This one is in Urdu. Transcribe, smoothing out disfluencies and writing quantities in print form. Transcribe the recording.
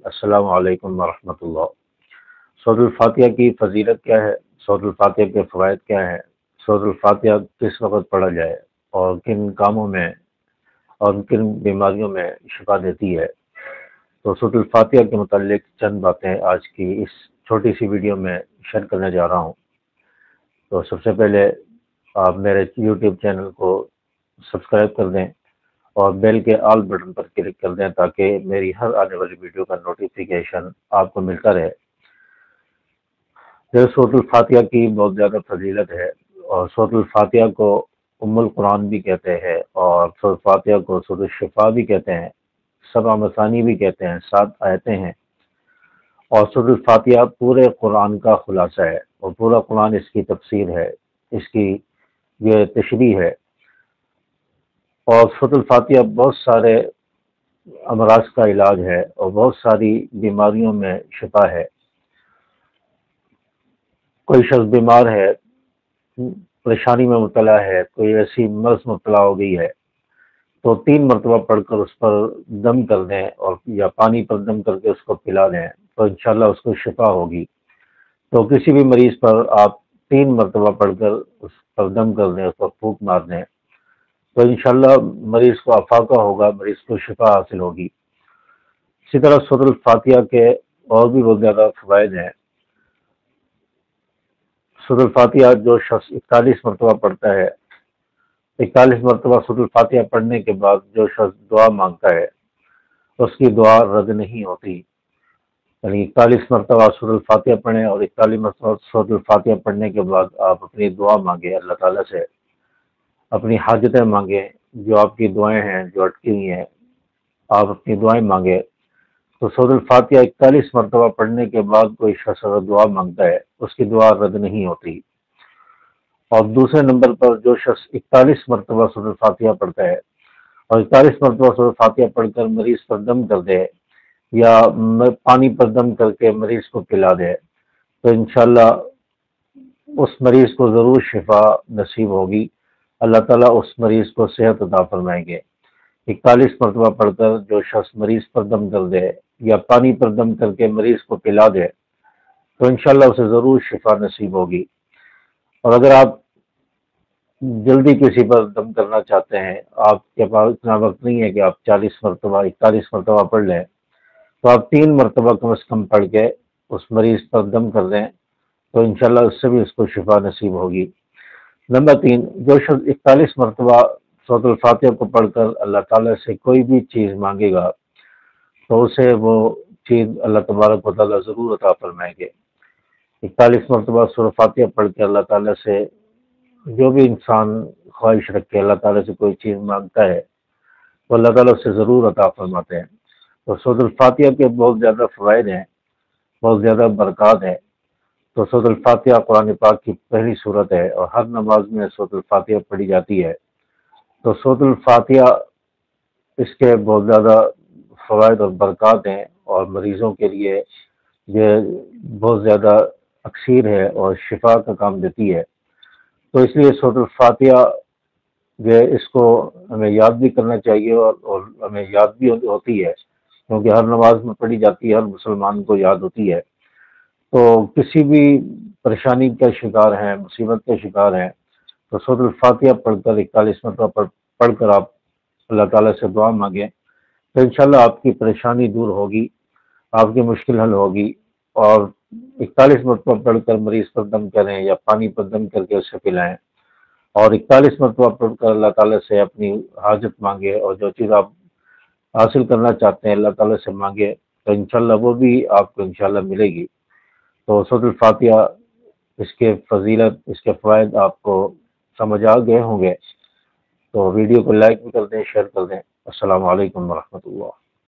السلام علیکم ورحمۃ اللہ۔ سورۃ الفاتحہ کی فضیلت کیا ہے؟ سورۃ الفاتحہ کے فوائد کیا ہیں؟ سورۃ الفاتحہ کس وقت پڑھا جائے اور کن کاموں میں اور کن بیماریوں میں شفا دیتی ہے؟ تو سورۃ الفاتحہ کے متعلق چند باتیں آج کی اس چھوٹی سی ویڈیو میں شیئر کرنے جا رہا ہوں۔ تو سب سے پہلے آپ میرے یوٹیوب چینل کو سبسکرائب کر دیں اور بیل کے آل بٹن پر کلک کر دیں تاکہ میری ہر آنے والی ویڈیو کا نوٹیفیکیشن آپ کو ملتا رہے۔ سورۃ الفاتحہ کی بہت زیادہ فضیلت ہے اور سورۃ الفاتحہ کو ام القرآن بھی کہتے ہیں اور سورۃ الفاتحہ کو سورۃ الشفا بھی کہتے ہیں، 7 مثانی بھی کہتے ہیں، 7 آیتیں ہیں۔ اور سورۃ الفاتحہ پورے قرآن کا خلاصہ ہے اور پورا قرآن اس کی تفسیر ہے، اس کی یہ تشریح ہے۔ اور سورۃ الفاتحہ بہت سارے امراض کا علاج ہے اور بہت ساری بیماریوں میں شفا ہے۔ کوئی شخص بیمار ہے، پریشانی میں مبتلا ہے، کوئی ایسی مرض مبتلا ہو گئی ہے تو 3 مرتبہ پڑھ کر اس پر دم کر دیں اور یا پانی پر دم کر کے اس کو پلا دیں تو انشاءاللہ اس کو شفا ہوگی۔ تو کسی بھی مریض پر آپ 3 مرتبہ پڑھ کر اس پر دم کر دیں، اس پر پھونک مار دیں تو انشاءاللہ مریض کو افاقہ ہوگا، مریض کو شفا حاصل ہوگی۔ اسی طرح سورۃ الفاتحہ کے اور بھی بہت زیادہ فوائد ہیں۔ سورۃ الفاتحہ جو شخص 41 مرتبہ پڑھتا ہے، 41 مرتبہ سورۃ الفاتحہ پڑھنے کے بعد جو شخص دعا مانگتا ہے اس کی دعا رد نہیں ہوتی۔ یعنی 41 مرتبہ سورۃ الفاتحہ پڑھیں اور 41 مرتبہ سورۃ الفاتحہ پڑھنے کے بعد آپ اپنی دعا مانگیں، اللہ تعالیٰ سے اپنی حاجتیں مانگیں، جو آپ کی دعائیں ہیں جو اٹکی ہوئی ہیں آپ اپنی دعائیں مانگیں۔ تو سورۃ الفاتحہ 41 مرتبہ پڑھنے کے بعد کوئی شخص اگر دعا مانگتا ہے اس کی دعا رد نہیں ہوتی۔ اور دوسرے نمبر پر جو شخص 41 مرتبہ سورۃ الفاتحہ پڑھتا ہے اور 41 مرتبہ سورۃ الفاتحہ پڑھ کر مریض پر دم کر دے یا پانی پر دم کر کے مریض کو پلا دے تو انشاءاللہ اس مریض کو ضرور شفا نصیب ہوگی، اللہ تعالیٰ اس مریض کو صحت عطا فرمائیں گے۔ 41 مرتبہ پڑھ کر جو شخص مریض پر دم کر دے یا پانی پر دم کر کے مریض کو پلا دے تو انشاءاللہ اسے ضرور شفا نصیب ہوگی۔ اور اگر آپ جلدی کسی پر دم کرنا چاہتے ہیں، آپ کے پاس اتنا وقت نہیں ہے کہ آپ 40 مرتبہ 41 مرتبہ پڑھ لیں، تو آپ 3 مرتبہ کم از کم پڑھ کے اس مریض پر دم کر دیں تو انشاءاللہ اس سے بھی اس کو شفا نصیب ہوگی۔ نمبر 3، جو شخص 41 مرتبہ سورۃ الفاتحہ کو پڑھ کر اللہ تعالیٰ سے کوئی بھی چیز مانگے گا تو اسے وہ چیز اللہ تبارک و تعالیٰ ضرور عطا فرمائیں گے۔ 41 مرتبہ سورۃ الفاتحہ پڑھ کے اللہ تعالیٰ سے جو بھی انسان خواہش رکھے، اللہ تعالیٰ سے کوئی چیز مانگتا ہے تو اللہ تعالیٰ اسے ضرور عطا فرماتے ہیں۔ تو سورۃ الفاتحہ کے بہت زیادہ فوائد ہیں، بہت زیادہ برکات ہیں۔ تو سورۃ الفاتحہ قرآن پاک کی پہلی سورت ہے اور ہر نماز میں سورۃ الفاتحہ پڑھی جاتی ہے۔ تو سورۃ الفاتحہ اس کے بہت زیادہ فوائد اور برکات ہیں اور مریضوں کے لیے یہ بہت زیادہ اکثیر ہے اور شفا کا کام دیتی ہے۔ تو اس لیے سورۃ الفاتحہ یہ اس کو ہمیں یاد بھی کرنا چاہیے اور ہمیں یاد بھی ہوتی ہے کیونکہ ہر نماز میں پڑھی جاتی ہے، ہر مسلمان کو یاد ہوتی ہے۔ تو کسی بھی پریشانی کا شکار ہیں، مصیبت کا شکار ہیں تو سورۃ الفاتحہ پڑھ کر 41 مرتبہ پڑھ کر آپ اللہ تعالیٰ سے دعا مانگیں تو انشاءاللہ آپ کی پریشانی دور ہوگی، آپ کی مشکل حل ہوگی۔ اور 41 مرتبہ پڑھ کر مریض پر دم کریں یا پانی پر دم کر کے اسے پلائیں اور 41 مرتبہ پڑھ کر اللہ تعالیٰ سے اپنی حاجت مانگے اور جو چیز آپ حاصل کرنا چاہتے ہیں اللہ تعالیٰ سے مانگے تو انشاءاللہ وہ بھی آپ کو انشاءاللہ ملے گی۔ تو سورۃ الفاتحہ، اس کے فضیلت، اس کے فوائد آپ کو سمجھ آ گئے ہوں گے۔ تو ویڈیو کو لائک بھی کر دیں، شیئر کر دیں۔ السلام علیکم ورحمۃ اللہ۔